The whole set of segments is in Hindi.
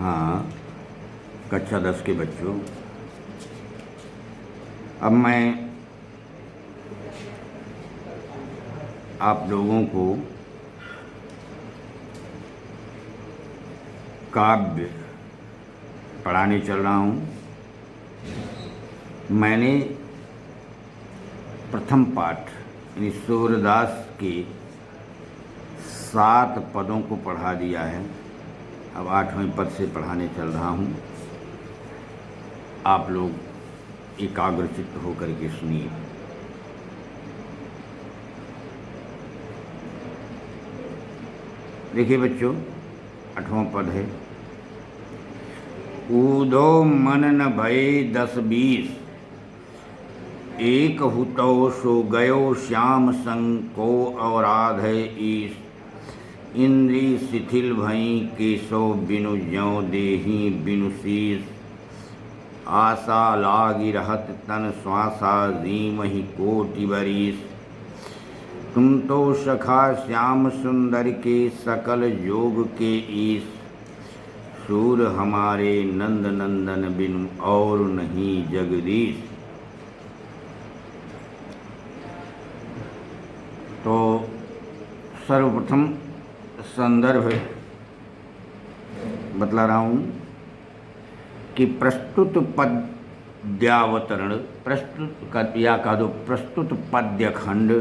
हाँ, कक्षा 10 के बच्चों, अब मैं आप लोगों को काव्य पढ़ाने चल रहा हूँ। मैंने प्रथम पाठ यानी सूरदास के 7 पदों को पढ़ा दिया है। अब 8वें पद से पढ़ाने चल रहा हूँ। आप लोग एकाग्रचित्त होकर के सुनिए। देखिए बच्चों, 8वां पद है। ऊधो मन न भये 10-20, एक हुतो सो गयो श्याम संग को अवराध है ईश। इंद्री शिथिल भई केशव बिनु ज्यों देही बिनु शीस। आशा लागी रहत तन श्वासा दीमहि कोटि बरीस। तुम तो सखा श्याम सुंदर के सकल जोग के ईश। सूर हमारे नंद नंदन बिनु और नहीं जगदीश। तो सर्वप्रथम संदर्भ बतला रहा हूँ कि प्रस्तुत पद्यावतरण, प्रस्तुत या कह दो प्रस्तुत पद्यखंड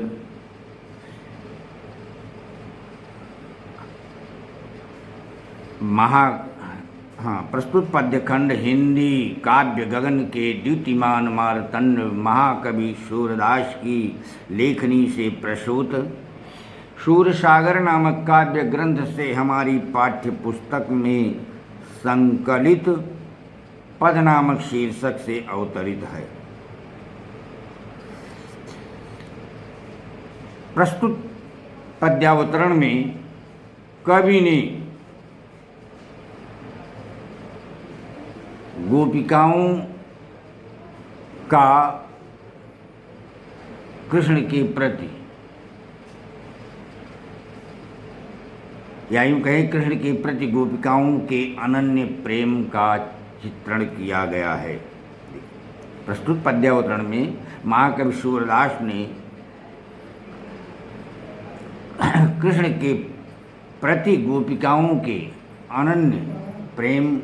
प्रस्तुत पद्यखंड हिंदी काव्य गगन के द्युतिमान मारतंड महाकवि सूरदास की लेखनी से प्रसूत सूरसागर नामक काव्य ग्रंथ से हमारी पाठ्य पुस्तक में संकलित पद नामक शीर्षक से अवतरित है। प्रस्तुत पद्यावतरण में कवि ने गोपिकाओं का कृष्ण के प्रति या यूँ कहें कृष्ण के प्रति गोपिकाओं के अनन्य प्रेम का चित्रण किया गया है। प्रस्तुत पद्यावतरण में महाकवि सूरदास ने कृष्ण के प्रति गोपिकाओं के अनन्य प्रेम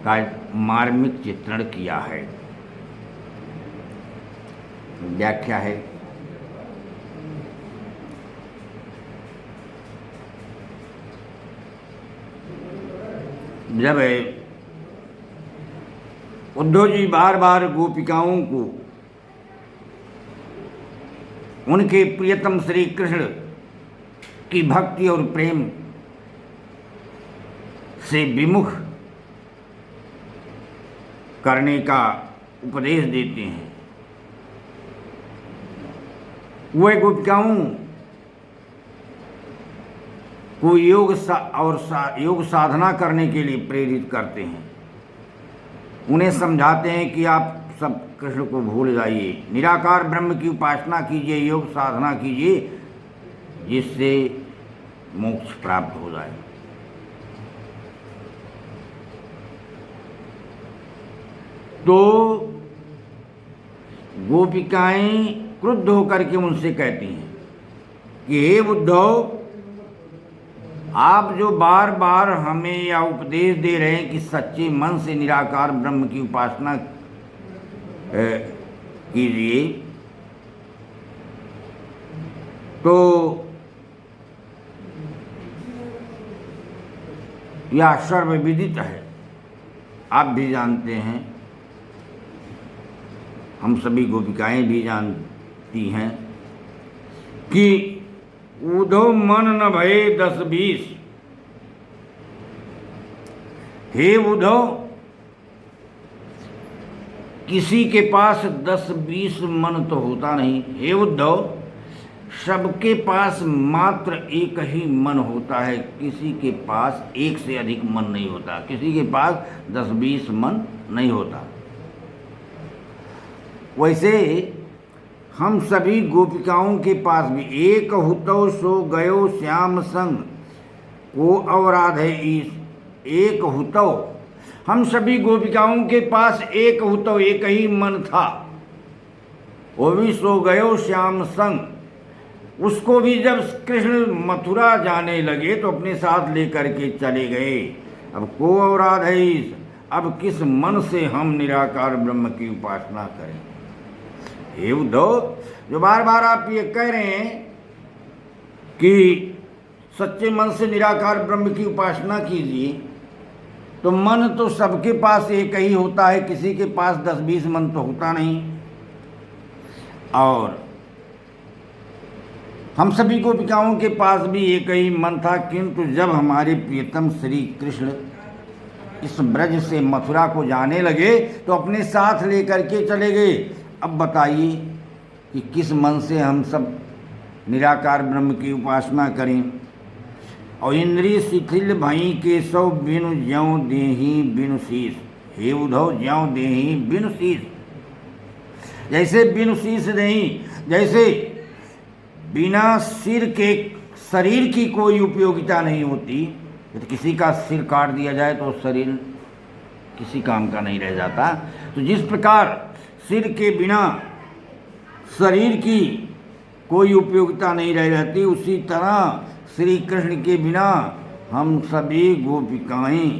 का मार्मिक चित्रण किया है। व्याख्या है। जब उद्धव जी बार बार गोपिकाओं को उनके प्रियतम श्री कृष्ण की भक्ति और प्रेम से विमुख करने का उपदेश देते हैं, वह गोपिकाओं को योग साधना करने के लिए प्रेरित करते हैं। उन्हें समझाते हैं कि आप सब कृष्ण को भूल जाइए, निराकार ब्रह्म की उपासना कीजिए, योग साधना कीजिए, जिससे मोक्ष प्राप्त हो जाए। तो गोपिकाएं क्रुद्ध होकर के उनसे कहती हैं कि हे उद्धव, आप जो बार बार हमें या उपदेश दे रहे हैं कि सच्चे मन से निराकार ब्रह्म की उपासना कीजिए, तो यह सर्वविदित है, आप भी जानते हैं, हम सभी गोपिकाएं भी जानती हैं कि ऊधो मन न भये 10-20। हे उद्धव, किसी के पास 10-20 मन तो होता नहीं। हे उद्धव, सबके पास मात्र एक ही मन होता है, किसी के पास एक से अधिक मन नहीं होता, किसी के पास 10-20 मन नहीं होता। वैसे हम सभी गोपिकाओं के पास भी एक हुतो सो गयो श्याम संग को अवराध है ईश। एक हुतो, हम सभी गोपिकाओं के पास एक हुतो, एक ही मन था। वो भी सो गयो श्याम संग। उसको भी जब कृष्ण मथुरा जाने लगे तो अपने साथ लेकर के चले गए। अब को औराध है, अब किस मन से हम निराकार ब्रह्म की उपासना करें। हे उद्धव, जो बार बार आप ये कह रहे हैं कि सच्चे मन से निराकार ब्रह्म की उपासना कीजिए, तो मन तो सबके पास एक ही होता है, किसी के पास 10-20 मन तो होता नहीं। और हम सभी गोपिकाओं के पास भी एक ही मन था, किंतु जब हमारे प्रियतम श्री कृष्ण इस ब्रज से मथुरा को जाने लगे तो अपने साथ लेकर के चले गए। अब बताइए कि किस मन से हम सब निराकार ब्रह्म की उपासना करें। और इंद्रिय शिथिल भई केशव बिनु ज्यों देहि बिनु शीस। हे उद्धव, ज्यों देहि बिनु शीस, जैसे बिनु शीस नहीं, जैसे बिना सिर के शरीर की कोई उपयोगिता नहीं होती। यदि किसी का सिर काट दिया जाए तो शरीर किसी काम का नहीं रह जाता। तो जिस प्रकार सिर के बिना शरीर की कोई उपयोगिता नहीं रह जाती, उसी तरह श्री कृष्ण के बिना हम सभी गोपिकाएं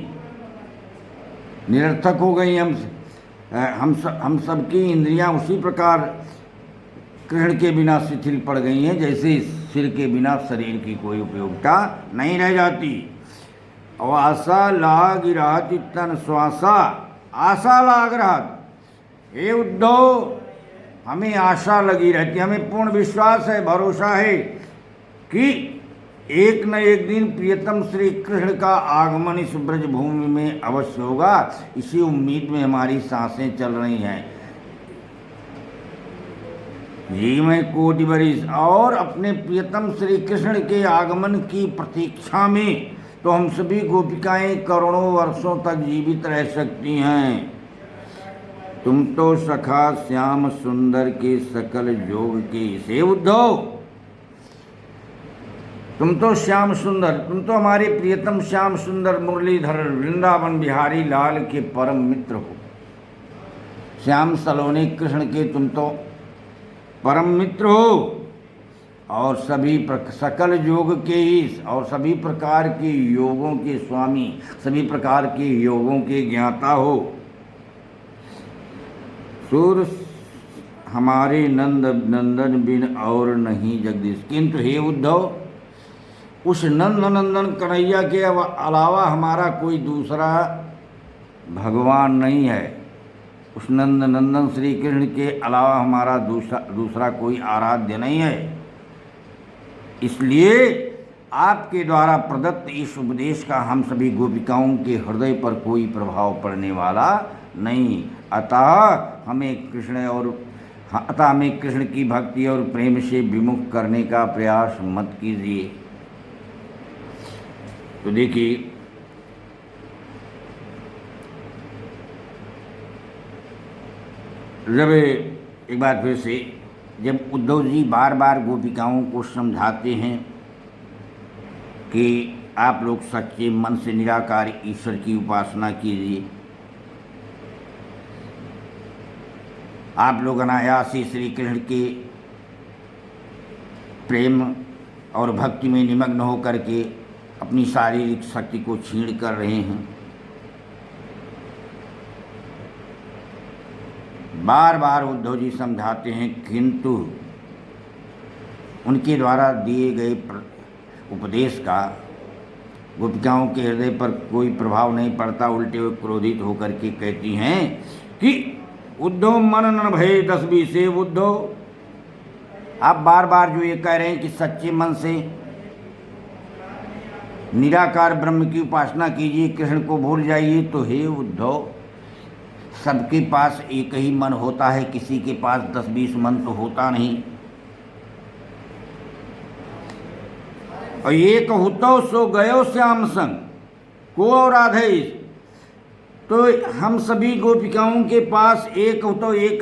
निरर्थक हो गई। हम सबकी इंद्रियां उसी प्रकार कृष्ण के बिना शिथिल पड़ गई हैं, जैसे सिर के बिना शरीर की कोई उपयोगिता नहीं रह जाती। और आशा लाग रहत तन श्वासा, आशा लाग रहत। हे उद्धव, हमें आशा लगी रहती, हमें पूर्ण विश्वास है, भरोसा है कि एक न एक दिन प्रियतम श्री कृष्ण का आगमन इस ब्रज भूमि में अवश्य होगा। इसी उम्मीद में हमारी सांसें चल रही हैं। जी मैं कोटि बरिस, और अपने प्रियतम श्री कृष्ण के आगमन की प्रतीक्षा में तो हम सभी गोपिकाएं करोड़ों वर्षों तक जीवित रह सकती हैं। तुम तो सखा श्याम सुंदर के सकल जोग के से उद्धव, तुम तो श्याम सुंदर, तुम तो हमारे प्रियतम श्याम सुंदर मुरलीधर वृंदावन बिहारी लाल के परम मित्र हो। श्याम सलोने कृष्ण के तुम तो परम मित्र हो, और सभी सकल योग के ही और सभी प्रकार के योगों के स्वामी, सभी प्रकार के योगों के ज्ञाता हो। सूर हमारे नंदन बिन और नहीं जगदीश। किंतु हे उद्धव, उस नंदन कन्हैया के अलावा हमारा कोई दूसरा भगवान नहीं है। उस नंदन श्री कृष्ण के अलावा हमारा दूसरा कोई आराध्य नहीं है। इसलिए आपके द्वारा प्रदत्त इस उपदेश का हम सभी गोपिकाओं के हृदय पर कोई प्रभाव पड़ने वाला नहीं। अतः हमें कृष्ण की भक्ति और प्रेम से विमुख करने का प्रयास मत कीजिए। तो देखिए, जब एक बार फिर से जब उद्धव जी बार बार गोपिकाओं को समझाते हैं कि आप लोग सच्चे मन से निराकार ईश्वर की उपासना कीजिए, आप लोग अनायास ही श्री कृष्ण के प्रेम और भक्ति में निमग्न होकर के अपनी शारीरिक शक्ति को छीण कर रहे हैं। बार बार उद्धव जी समझाते हैं, किंतु उनके द्वारा दिए गए उपदेश का गोपिकाओं के हृदय पर कोई प्रभाव नहीं पड़ता। उल्टे हुए क्रोधित होकर के कहती हैं कि उद्धव मन न भय 10-20 से। उद्धव, आप बार बार जो ये कह रहे हैं कि सच्चे मन से निराकार ब्रह्म की उपासना कीजिए, कृष्ण को भूल जाइए, तो हे उद्धव, सबके पास एक ही मन होता है, किसी के पास 10-20 मन तो होता नहीं। और एक हुतो सो गयो श्याम संग को राधे, तो हम सभी गोपिकाओं के पास एक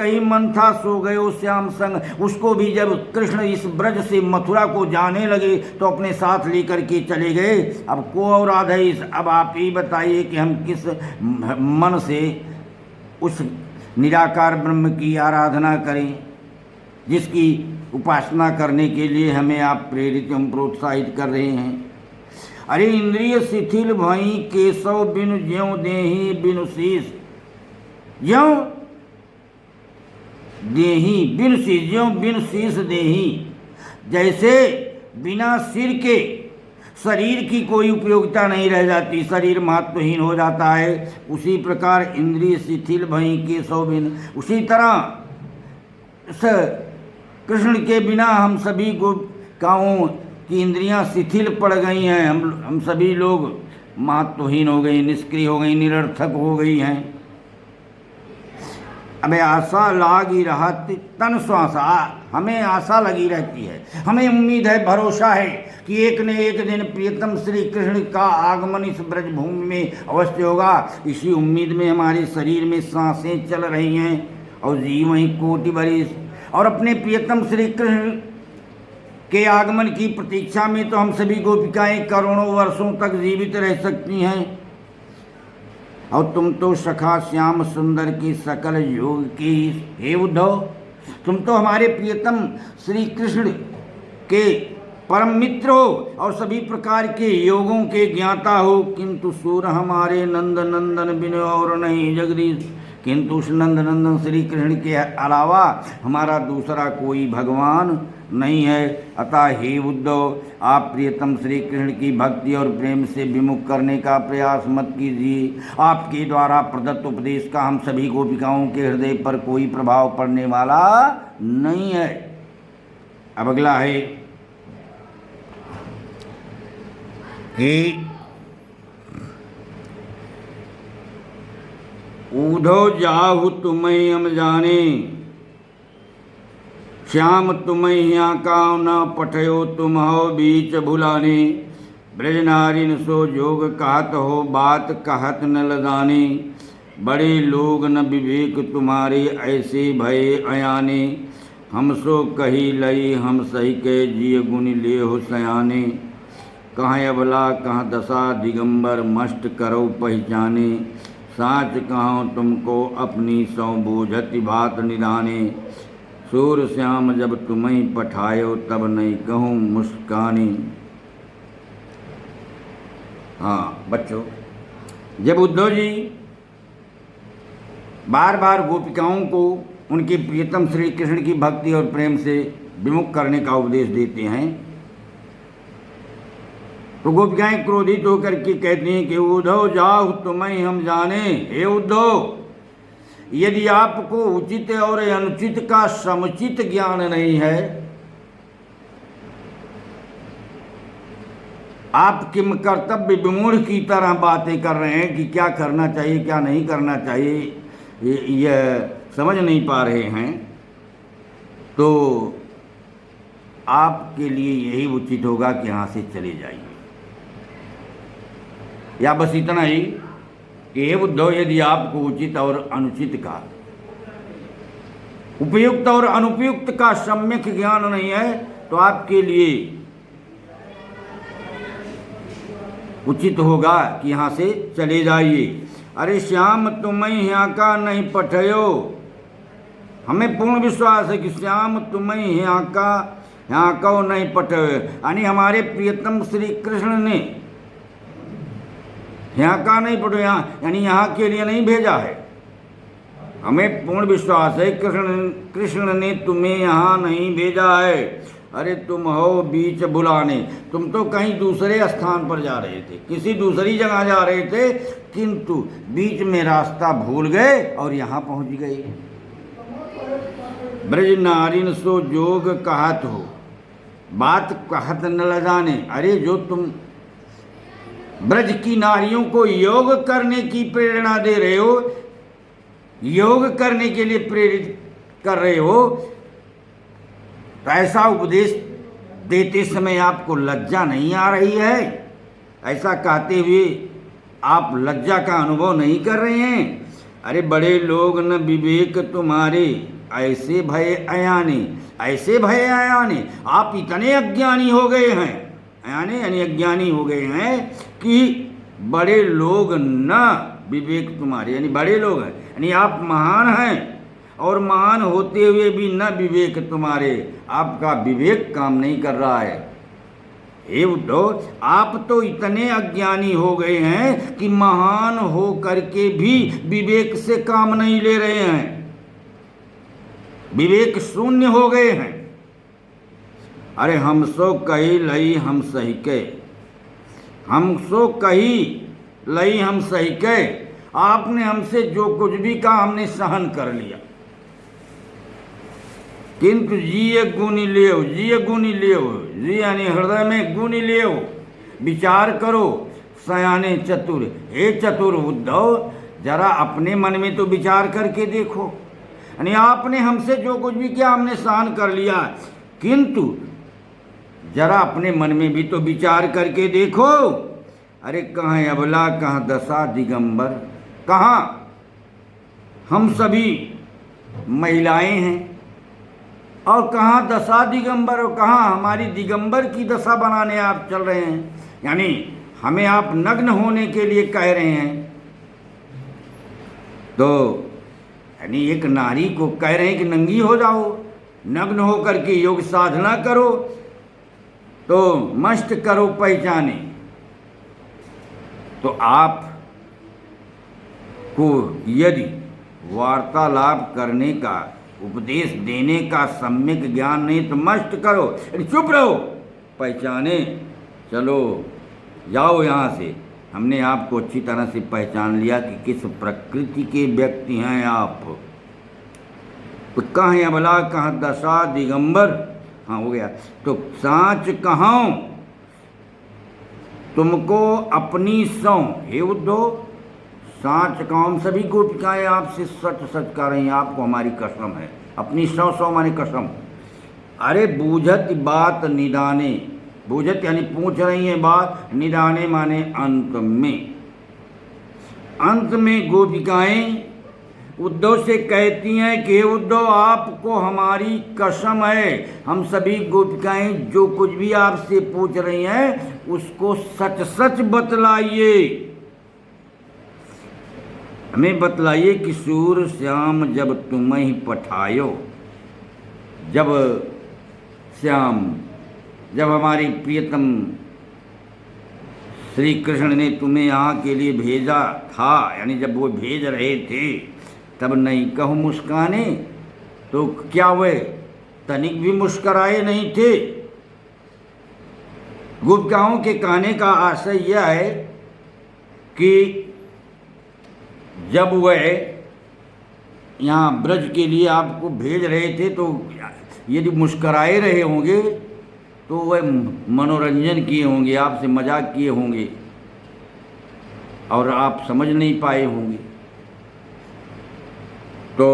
ही मन था, सो गयो श्याम संग। उसको भी जब कृष्ण इस ब्रज से मथुरा को जाने लगे तो अपने साथ लेकर के चले गए। अब को और राधे, अब आप ही बताइए कि हम किस मन से उस निराकार ब्रह्म की आराधना करें जिसकी उपासना करने के लिए हमें आप प्रेरित एवं प्रोत्साहित कर रहे हैं। अरे इंद्रिय शिथिल भई केशव बिनु ज्यों देही बिनु शीस, ज्यों देही बिनु शीस, ज्यों बिनु शीस देही। जैसे बिना सिर के शरीर की कोई उपयोगिता नहीं रह जाती, शरीर महत्वहीन हो जाता है, उसी प्रकार इंद्रिय शिथिल भई केशव बिन, उसी तरह कृष्ण के बिना हम सभी गोपिकाओं की इंद्रियां शिथिल पड़ गई हैं। हम सभी लोग महत्वहीन हो गई, निष्क्रिय हो गई, निरर्थक हो गई हैं। अबे आशा लागी रहती तन श्वासा, हमें आशा लगी रहती है, हमें उम्मीद है, भरोसा है कि एक न एक दिन प्रियतम श्री कृष्ण का आगमन इस ब्रजभूमि में अवश्य होगा। इसी उम्मीद में हमारे शरीर में सांसें चल रही हैं और जीव ही कोटि बरिस, और अपने प्रियतम श्री कृष्ण के आगमन की प्रतीक्षा में तो हम सभी गोपिकाएं करोड़ों वर्षों तक जीवित रह सकती हैं। और तुम तो सखा श्याम सुंदर की सकल योग की, हे उद्धव, तुम तो हमारे प्रियतम श्री कृष्ण के परम मित्र हो और सभी प्रकार के योगों के ज्ञाता हो। किंतु सूर हमारे नंद नंदन बिन और नहीं जगदीश, किंतु उस नंद नंदन श्री कृष्ण के अलावा हमारा दूसरा कोई भगवान नहीं है। अतः हे उद्धव, आप प्रियतम श्री कृष्ण की भक्ति और प्रेम से विमुख करने का प्रयास मत कीजिए। आपके द्वारा प्रदत्त उपदेश का हम सभी गोपिकाओं के हृदय पर कोई प्रभाव पड़ने वाला नहीं है। अब अगला है कि उद्धव जाहु तुम्हें हम जाने, श्याम तुम्हें यहाँ का न पठयो तुम हो बीच भुलाने। ब्रज नारिन सो जोग कहत हो बात कहत न लदाने, बड़े लोग न विवेक तुम्हारे ऐसे भय अयाने। हम सो कही लई हम सही के जिय गुण ले हो सयाने, कहाँ अबला कहाँ दशा दिगंबर मस्ट करो पहचाने। साच कहो तुमको अपनी सौ बोझति बात निदाने, सूर श्याम जब तुम्हें पठायो तब नहीं कहूँ मुस्कानी। हाँ बच्चों, जब उद्धव जी बार बार गोपिकाओं को उनके प्रियतम श्री कृष्ण की भक्ति और प्रेम से विमुख करने का उपदेश देते हैं तो गोपिकाएं क्रोधित होकर के कहती हैं कि उद्धव जाओ तुम्हें हम जाने। हे उद्धव, यदि आपको उचित और अनुचित का समुचित ज्ञान नहीं है, आप किम कर्तव्य विमूढ़ की तरह बातें कर रहे हैं कि क्या करना चाहिए क्या नहीं करना चाहिए, यह समझ नहीं पा रहे हैं, तो आपके लिए यही उचित होगा कि यहाँ से चले जाइए। या बस इतना ही कि हे उद्धव, यदि आपको उचित और अनुचित का, उपयुक्त और अनुपयुक्त का सम्यक ज्ञान नहीं है तो आपके लिए उचित होगा कि यहाँ से चले जाइए। अरे श्याम तुम्हें यहाँ का नहीं पठयो, हमें पूर्ण विश्वास है कि श्याम तुम्हें यहाँ का नहीं पठयो, यानी हमारे प्रियतम श्री कृष्ण ने यहाँ का नहीं पठो, यहाँ यानी यहाँ के लिए नहीं भेजा है। हमें पूर्ण विश्वास है कृष्ण ने तुम्हें यहाँ नहीं भेजा है। अरे तुम हो बीच बुलाने, तुम तो कहीं दूसरे स्थान पर जा रहे थे, किसी दूसरी जगह जा रहे थे, किंतु बीच में रास्ता भूल गए और यहाँ पहुँच गए। ब्रज नारिन सो जोग कहत हो बात कहत न लजाने। अरे जो तुम ब्रज की नारियों को योग करने की प्रेरणा दे रहे हो, योग करने के लिए प्रेरित कर रहे हो, तो ऐसा उपदेश देते समय आपको लज्जा नहीं आ रही है? ऐसा कहते हुए आप लज्जा का अनुभव नहीं कर रहे हैं? अरे बड़े लोग न विवेक तुम्हारे, ऐसे भय अयाने, ऐसे भय अयाने, आप इतने अज्ञानी हो गए हैं, अयाने यानी अज्ञानी हो गए हैं कि बड़े लोग न विवेक तुम्हारे, यानी बड़े लोग हैं, यानी आप महान हैं और महान होते हुए भी न विवेक तुम्हारे, आपका विवेक काम नहीं कर रहा है। हे उद्धव, आप तो इतने अज्ञानी हो गए हैं कि महान हो करके भी विवेक से काम नहीं ले रहे हैं, विवेक शून्य हो गए हैं। अरे हम सो कही लई हम सही के, हम सो कही लई हम सही के, आपने हमसे जो कुछ भी कहा हमने सहन कर लिया, किंतु जिये गुणी लेव, जिये गुणी लेव, जी यानी हृदय में गुणी लेव, विचार करो सयाने चतुर। हे चतुर उद्धव, जरा अपने मन में तो विचार करके देखो, यानी आपने हमसे जो कुछ भी किया हमने सहन कर लिया, किंतु जरा अपने मन में भी तो विचार करके देखो। अरे कहाँ अबला, कहाँ दशा दिगंबर, कहाँ हम सभी महिलाएं हैं और कहाँ दशा दिगंबर, और कहाँ हमारी दिगंबर की दशा बनाने आप चल रहे हैं, यानी हमें आप नग्न होने के लिए कह रहे हैं। तो यानी एक नारी को कह रहे हैं कि नंगी हो जाओ, नग्न हो करके योग साधना करो, तो मस्त करो पहचाने। तो आप को यदि वार्तालाप करने का, उपदेश देने का सम्यक ज्ञान नहीं तो मस्त करो, चुप रहो, पहचाने, चलो जाओ यहाँ से। हमने आपको अच्छी तरह से पहचान लिया कि किस प्रकृति के व्यक्ति हैं आप। तो कहाँ अबला, कहाँ दशा दिगंबर, हाँ हो गया। तो सांच कहाँ तुमको अपनी सौ, हे उद्धव सांच कौन, सभी गोपिकाएं आपसे सच सच कह रही हैं, आपको हमारी कसम है, अपनी सौ सौ माने कसम। अरे बूझत बात निदाने, बूझत यानी पूछ रही हैं बात, निदाने माने अंत में। अंत में गोपिकाएं उद्धव से कहती हैं कि उद्धव आपको हमारी कसम है, हम सभी गोपिकाएं जो कुछ भी आपसे पूछ रही हैं उसको सच सच बतलाइए, हमें बतलाइए कि सूर श्याम जब तुम्हें ही पठायो, जब श्याम, जब हमारी प्रियतम श्री कृष्ण ने तुम्हें यहाँ के लिए भेजा था, यानी जब वो भेज रहे थे तब नहीं कहो मुस्काने, तो क्या हुए, तनिक भी मुस्कराए नहीं थे। गोपिकाओं के कहने का आशय यह है कि जब वह यहाँ ब्रज के लिए आपको भेज रहे थे तो यदि मुस्कराए रहे होंगे तो वह मनोरंजन किए होंगे, आपसे मजाक किए होंगे और आप समझ नहीं पाए होंगे। तो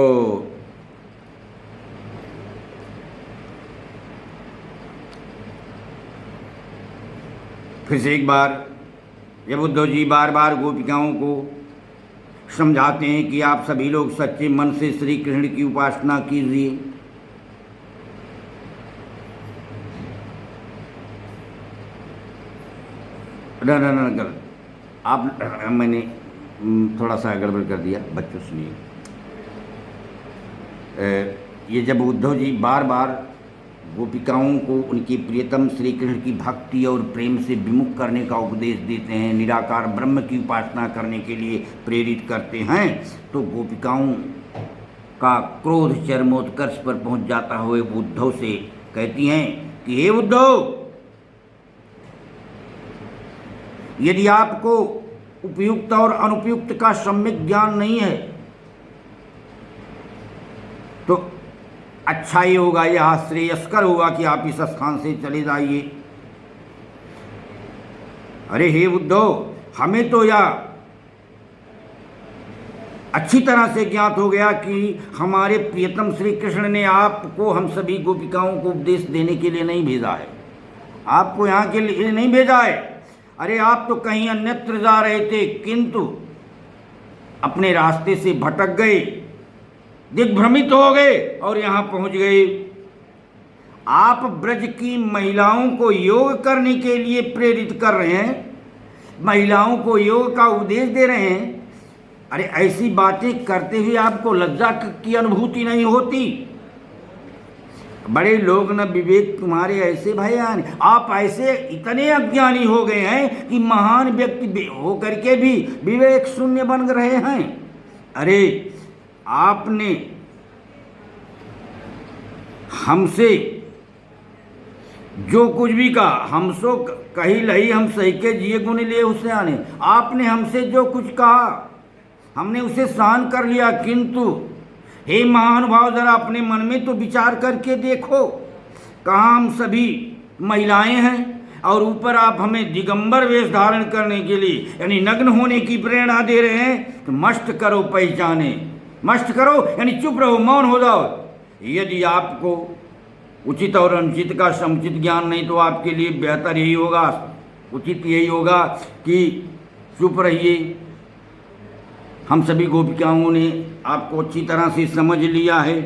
फिर से एक बार जब उद्धव जी बार बार गोपिकाओं को समझाते हैं कि आप सभी लोग सच्चे मन से श्री कृष्ण की उपासना कीजिए, न गलत, आप मैंने थोड़ा सा गड़बड़ कर दिया, बच्चों सुनिए। ये जब उद्धव जी बार बार गोपिकाओं को उनकी प्रियतम श्री कृष्ण की भक्ति और प्रेम से विमुख करने का उपदेश देते हैं, निराकार ब्रह्म की उपासना करने के लिए प्रेरित करते हैं, तो गोपिकाओं का क्रोध चरमोत्कर्ष पर पहुंच जाता हुए उद्धव से कहती हैं कि हे उद्धव, यदि आपको उपयुक्त और अनुपयुक्त का सम्यक ज्ञान नहीं है तो अच्छा ही होगा, यह श्रेयस्कर होगा कि आप इस स्थान से चले जाइए। अरे हे उद्धव, हमें तो यह अच्छी तरह से ज्ञात हो गया कि हमारे प्रियतम श्री कृष्ण ने आपको हम सभी गोपिकाओं को उपदेश देने के लिए नहीं भेजा है, आपको यहाँ के लिए नहीं भेजा है। अरे आप तो कहीं अन्यत्र जा रहे थे, किंतु अपने रास्ते से भटक गए, दिग्भ्रमित हो गए और यहाँ पहुँच गए। आप ब्रज की महिलाओं को योग करने के लिए प्रेरित कर रहे हैं, महिलाओं को योग का उपदेश दे रहे हैं। अरे ऐसी बातें करते हुए आपको लज्जा की अनुभूति नहीं होती? बड़े लोग न विवेक तुम्हारे ऐसे भयान, आप ऐसे इतने अज्ञानी हो गए हैं कि महान व्यक्ति हो करके भी विवेक शून्य बन रहे हैं। अरे आपने हमसे जो कुछ भी कहा, हमसो कही लही हम सही के जिए गुण लिए उसे आने, आपने हमसे जो कुछ कहा हमने उसे सहन कर लिया, किंतु हे महानुभाव जरा अपने मन में तो विचार करके देखो, कहाँ हम सभी महिलाएं हैं और ऊपर आप हमें दिगंबर वेश धारण करने के लिए यानी नग्न होने की प्रेरणा दे रहे हैं। तो मस्त करो पहचाने, मस्त करो यानी चुप रहो, मौन हो जाओ। यदि आपको उचित और अनुचित का समुचित ज्ञान नहीं तो आपके लिए बेहतर यही होगा, उचित यही होगा कि चुप रहिए। हम सभी गोपिकाओं ने आपको अच्छी तरह से समझ लिया है,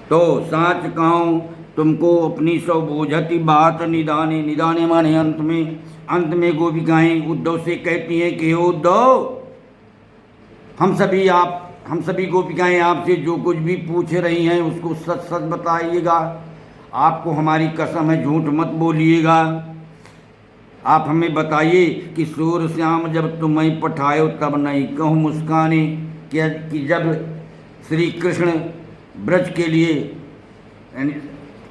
तो साच कहूँ तुमको अपनी सौ बोझती बात निदाने, निदाने माने अंत में गोपिकाएं उद्धव से कहती हैं कि हे उद्धव, हम सभी गोपिकाएं आपसे जो कुछ भी पूछ रही हैं उसको सच सच बताइएगा, आपको हमारी कसम है झूठ मत बोलिएगा। आप हमें बताइए कि सूर श्याम जब तुम्हें पठायो तब नहीं कहूँ मुस्काने, क्या कि जब श्री कृष्ण ब्रज के लिए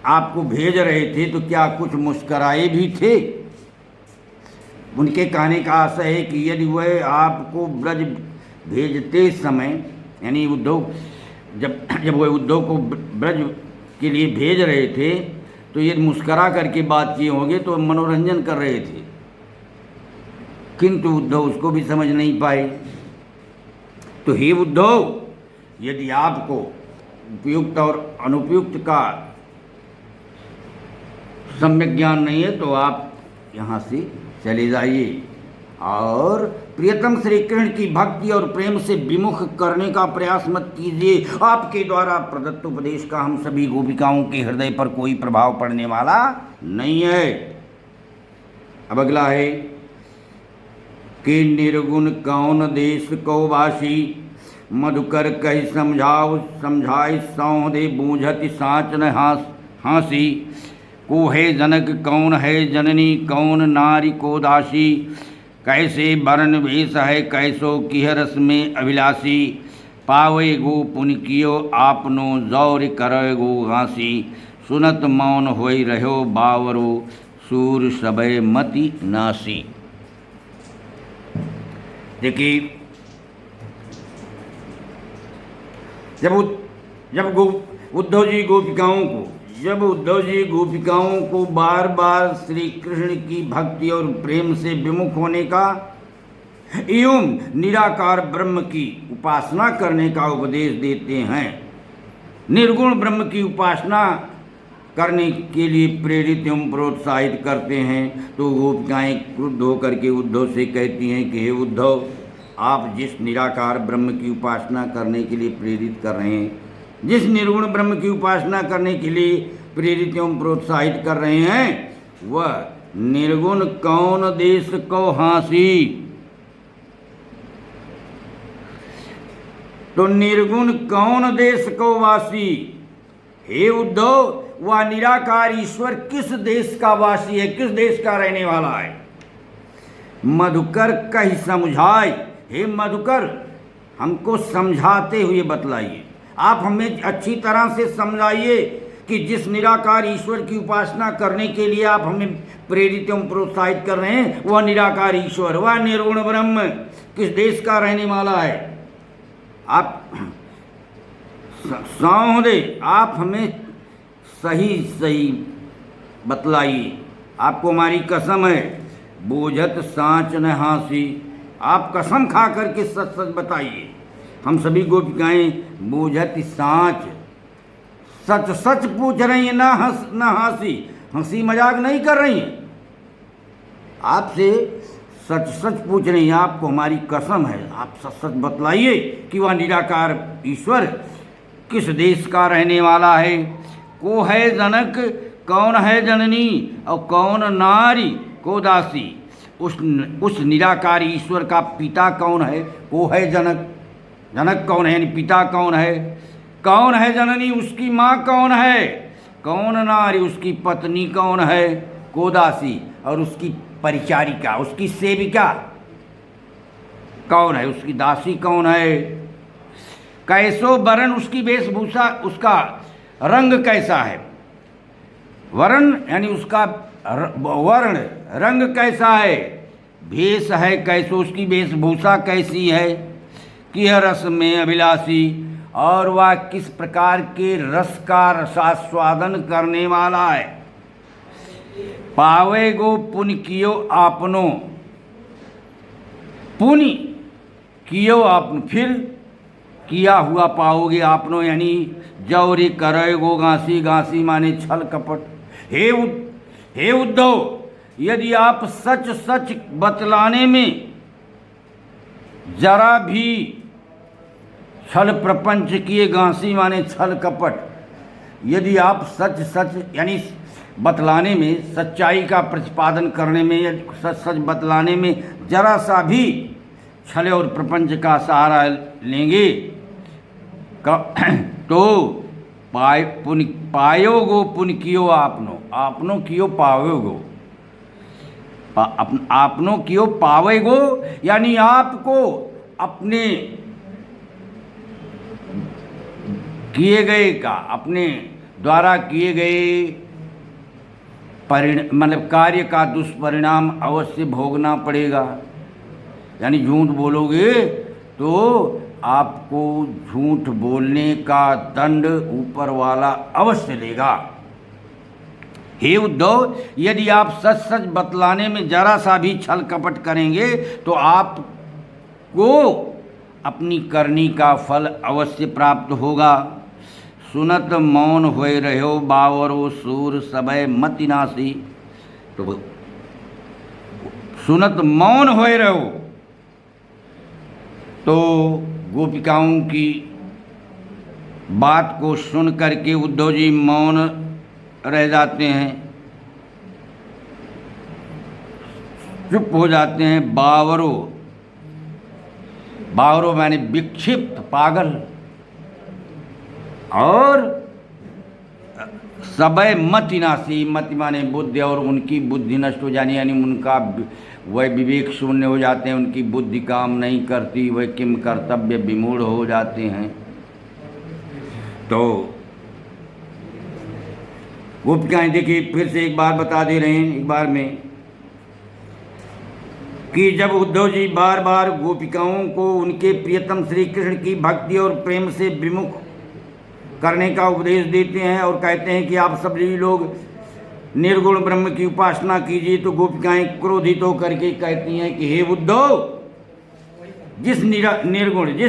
आपको भेज रहे थे तो क्या कुछ मुस्कराए भी थे? उनके कहने का आशय है कि यदि वह आपको ब्रज भेजते समय यानी उद्धव जब वह उद्धव को ब्रज के लिए भेज रहे थे तो ये मुस्करा करके बात किए होंगे तो मनोरंजन कर रहे थे, किंतु उद्धव उसको भी समझ नहीं पाए। तो हे उद्धव, यदि आपको उपयुक्त और अनुपयुक्त का सम्यक ज्ञान नहीं है तो आप यहाँ से चले जाइए और प्रियतम श्री कृष्ण की भक्ति और प्रेम से विमुख करने का प्रयास मत कीजिए। आपके द्वारा प्रदत्त उपदेश का हम सभी गोपिकाओं के हृदय पर कोई प्रभाव पड़ने वाला नहीं है। अब अगला है कि निर्गुण कौन देश को वासी, मधुकर कही समझाए सौदे बूझति साच न हासी। को है जनक कौन है जननी, कौन नारी को दासी, कैसे वर्ण वेश है कैसो किह रस में अभिलाषी। पावे गो पुन कियो आपनो जौर करे गो घासी, सुनत मौन होई रहो बावरो सूर सबय मति नासी। देखिए, जब उद्धव जी गोपिकाओं को बार बार श्री कृष्ण की भक्ति और प्रेम से विमुख होने का एवं निराकार ब्रह्म की उपासना करने का उपदेश देते हैं, निर्गुण ब्रह्म की उपासना करने के लिए प्रेरित एवं प्रोत्साहित करते हैं, तो गोपिकाएं क्रुद्ध होकर के उद्धव से कहती हैं कि हे उद्धव, आप जिस निराकार ब्रह्म की उपासना करने के लिए प्रेरित कर रहे हैं, जिस निर्गुण ब्रह्म की उपासना करने के लिए प्रेरित एवं प्रोत्साहित कर रहे हैं, वह निर्गुण कौन देश को हासी। तो निर्गुण कौन देश को वासी? हे उद्धव, वह निराकार ईश्वर किस देश का वासी है, किस देश का रहने वाला है? मधुकर कही समझाए, हे मधुकर, हमको समझाते हुए बतलाइए, आप हमें अच्छी तरह से समझाइए कि जिस निराकार ईश्वर की उपासना करने के लिए आप हमें प्रेरित एवं प्रोत्साहित कर रहे हैं, वह निराकार ईश्वर, वह निर्गुण ब्रह्म किस देश का रहने वाला है? आप सौदे, आप हमें सही बतलाइए, आपको हमारी कसम है। बूझत साँच न हासी, आप कसम खा करके सच सच बताइए। हम सभी गोपिकाएं बूझत साँच, सच सच पूछ रही हैं, ना हासी, हंसी मजाक नहीं कर रही हैं। आपसे सच सच पूछ रही हैं, आपको हमारी कसम है, आप सच सच बतलाइए कि वह निराकार ईश्वर किस देश का रहने वाला है। को है जनक, कौन है जननी, और कौन नारी को दासी। उस निराकार ईश्वर का पिता कौन है? को है जनक, जनक कौन है, यानी पिता कौन है? कौन है जननी, उसकी माँ कौन है? कौन नारी, उसकी पत्नी कौन है? को दासी, और उसकी परिचारिका, उसकी सेविका कौन है? उसकी दासी कौन है? कैसो वरण, उसकी वेशभूषा, उसका रंग कैसा है? वर्ण यानी उसका वर्ण, रंग कैसा है? भेष है कैसो, उसकी वेशभूषा कैसी है? कि रस में अभिलाषी, और वह किस प्रकार के रस का रसास्वादन करने वाला है। पावे गो पुण्य कियो आपनो, पुण्य कियो आपनो, फिर किया हुआ पाओगे आपनो, यानी जौरे करेगो घासी, घासी माने छल कपट। हे उद्धव, यदि आप सच सच बतलाने में जरा भी छल प्रपंच किए, घासी माने छल कपट, यदि आप सच सच यानी बतलाने में, सच्चाई का प्रतिपादन करने में, या सच सच बतलाने में जरा सा भी छल और प्रपंच का सहारा लेंगे तो पायोगो पुण्य कियो आपनो, आपनो कियो पावेगो, आपनो कियो पावेगो, यानी आपको अपने किए गए का, अपने द्वारा किए गए मतलब कार्य का दुष्परिणाम अवश्य भोगना पड़ेगा। यानी झूठ बोलोगे तो आपको झूठ बोलने का दंड ऊपर वाला अवश्य देगा। हे उद्धव, यदि आप सच सच बतलाने में जरा सा भी छल कपट करेंगे तो आपको अपनी करनी का फल अवश्य प्राप्त होगा। सुनत मौन होए रहो बावरो सूर सबय मति नासी। तो सुनत मौन होए रहो, तो गोपिकाओं की बात को सुन करके उद्धव जी मौन रह जाते हैं, चुप हो जाते हैं। बावरो, बावरो माने विक्षिप्त, पागल। और सबय मति नासी, मति माने बुद्धि, और उनकी बुद्धि नष्ट हो जानी, यानी उनका वह विवेक शून्य हो जाते हैं, उनकी बुद्धि काम नहीं करती, वह किम कर्तव्य विमूढ़ हो जाते हैं। तो गोपिकाएं देखिए, फिर से एक बार बता दे रहे हैं, एक बार में, कि जब उद्धव जी बार बार गोपिकाओं को उनके प्रियतम श्री कृष्ण की भक्ति और प्रेम से विमुख करने का उपदेश देते हैं और कहते हैं कि आप सभी लोग निर्गुण ब्रह्म की उपासना कीजिए, तो गोपिकाएं क्रोधित होकर के कहती हैं कि हे उद्धव, जिस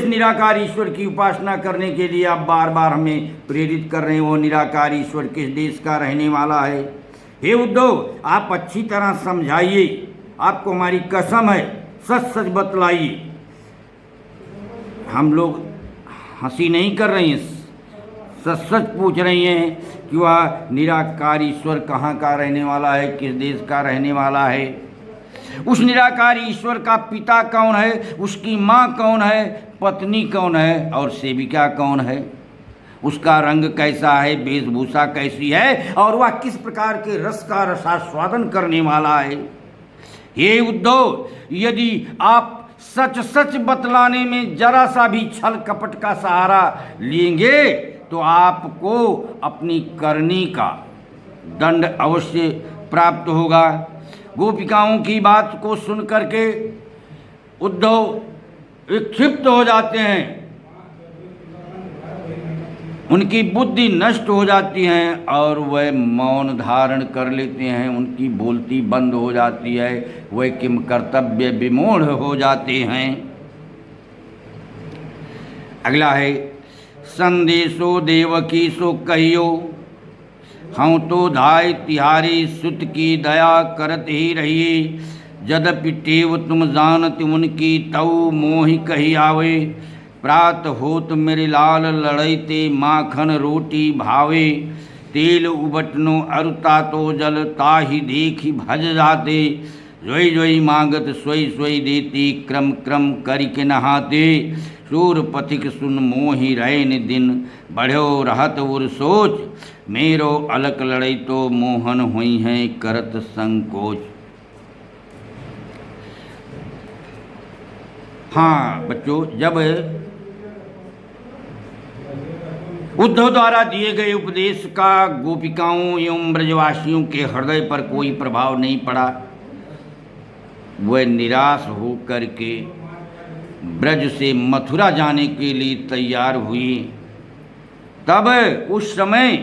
निराकार ईश्वर की उपासना करने के लिए आप बार बार हमें प्रेरित कर रहे हैं, वो निराकार ईश्वर किस देश का रहने वाला है। हे उद्धव, आप अच्छी तरह समझाइए, आपको हमारी कसम है, सच सच बतलाइए। हम लोग हंसी नहीं कर रहे हैं, सच सच पूछ रही हैं कि वह निराकार ईश्वर कहाँ का रहने वाला है, किस देश का रहने वाला है। उस निराकार ईश्वर का पिता कौन है, उसकी माँ कौन है, पत्नी कौन है, और सेविका कौन है, उसका रंग कैसा है, वेशभूषा कैसी है, और वह किस प्रकार के रस का रसास्वादन करने वाला है। हे उद्धव, यदि आप सच सच बतलाने में जरा सा भी छल कपट का सहारा लेंगे तो आपको अपनी करनी का दंड अवश्य प्राप्त होगा। गोपिकाओं की बात को सुन करके उद्धव विक्षिप्त हो जाते हैं, उनकी बुद्धि नष्ट हो जाती है और वह मौन धारण कर लेते हैं, उनकी बोलती बंद हो जाती है, वह किम कर्तव्य विमूढ़ हो जाते हैं। अगला है, संदेशो देवकी सो कहियो, हम तो धाय तिहारी सुत की दया करत ही रहिए। यद्यपि टेव तुम जानत उनकी तऊ मोहि कही आवे। प्रात होत मेरे लाल लड़ैते माखन रोटी भावे। तेल उबटनो अरुता तो जल ताहि देखी भज जाते। जोई जोई मांगत सोई सोई देती क्रम क्रम करिके नहाते। सूर पथिक सुन मोहि रैन दिन बढ़ो रहत उर सोच। मेरो अलक लड़ई तो मोहन हुई है करत संकोच। हाँ बच्चों, जब उद्धव द्वारा दिए गए उपदेश का गोपिकाओं एवं ब्रजवासियों के हृदय पर कोई प्रभाव नहीं पड़ा, वह निराश होकर के ब्रज से मथुरा जाने के लिए तैयार हुई। तब उस समय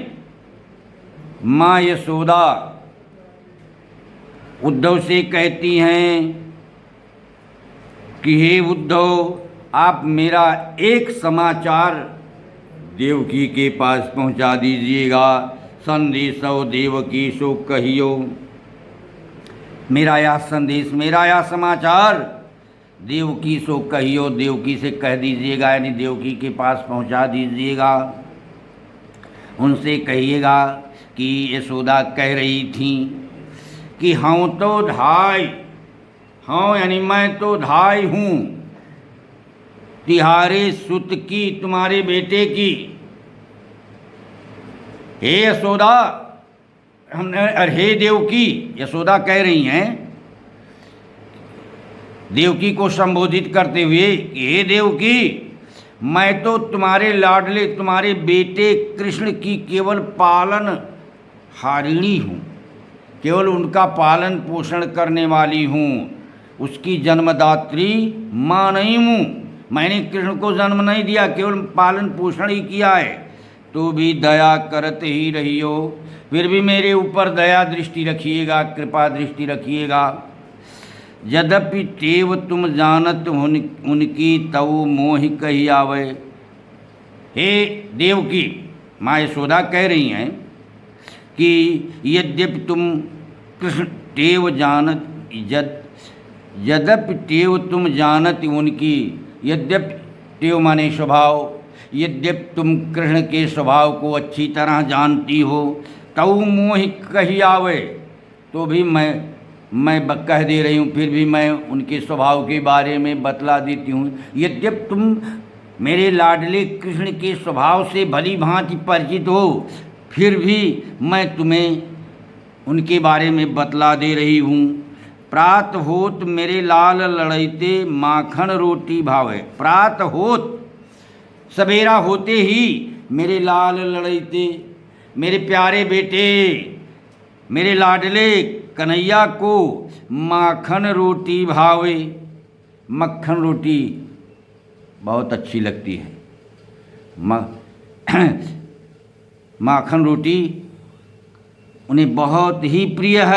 माँ यशोदा उद्धव से कहती हैं कि हे उद्धव, आप मेरा एक समाचार देवकी के पास पहुंचा दीजिएगा। संदेशो देवकी सो कहियो। मेरा यह संदेश, मेरा यह समाचार देवकी सो कहियो, देवकी से कह दीजिएगा, यानी देवकी के पास पहुंचा दीजिएगा। उनसे कहिएगा कि यशोदा कह रही थी कि हाँ तो धाय, हाँ यानी मैं तो धाय हूँ तिहारे सुत की, तुम्हारे बेटे की। हे यशोदा, हमने हे देवकी, यशोदा कह रही हैं देवकी को संबोधित करते हुए कि हे देवकी, मैं तो तुम्हारे लाडले, तुम्हारे बेटे कृष्ण की केवल पालन हारिणी हूँ, केवल उनका पालन पोषण करने वाली हूँ, उसकी जन्मदात्री माँ नहीं हूँ। मैंने कृष्ण को जन्म नहीं दिया, केवल पालन पोषण ही किया है। तो भी दया करते ही रहियो, फिर भी मेरे ऊपर दया दृष्टि रखिएगा, कृपा दृष्टि रखिएगा। यद्यपि टेव तुम जानत उनकी तऊ मोहि कही आवे। हे देवकी, माँ यशोदा कह रही हैं कि यद्यपि तुम कृष्ण टेव जानत, यद्यपि टेव तुम जानत उनकी, यद्यपि टेव माने स्वभाव, यद्यपि तुम कृष्ण के स्वभाव को अच्छी तरह जानती हो, तऊ मोहि कही आवे। तो भी मैं कह दे रही हूँ, फिर भी मैं उनके स्वभाव के बारे में बतला देती हूँ। यद्यपि तुम मेरे लाडले कृष्ण के स्वभाव से भली भांति परिचित हो, फिर भी मैं तुम्हें उनके बारे में बतला दे रही हूँ। प्रात होत मेरे लाल लड़ैते माखन रोटी भावे। प्रात होत, सवेरा होते ही मेरे लाल लड़ैते, मेरे प्यारे बेटे, मेरे लाडले कन्हैया को माखन रोटी भावे। मक्खन रोटी बहुत अच्छी लगती है। माखन रोटी उन्हें बहुत ही प्रिय है।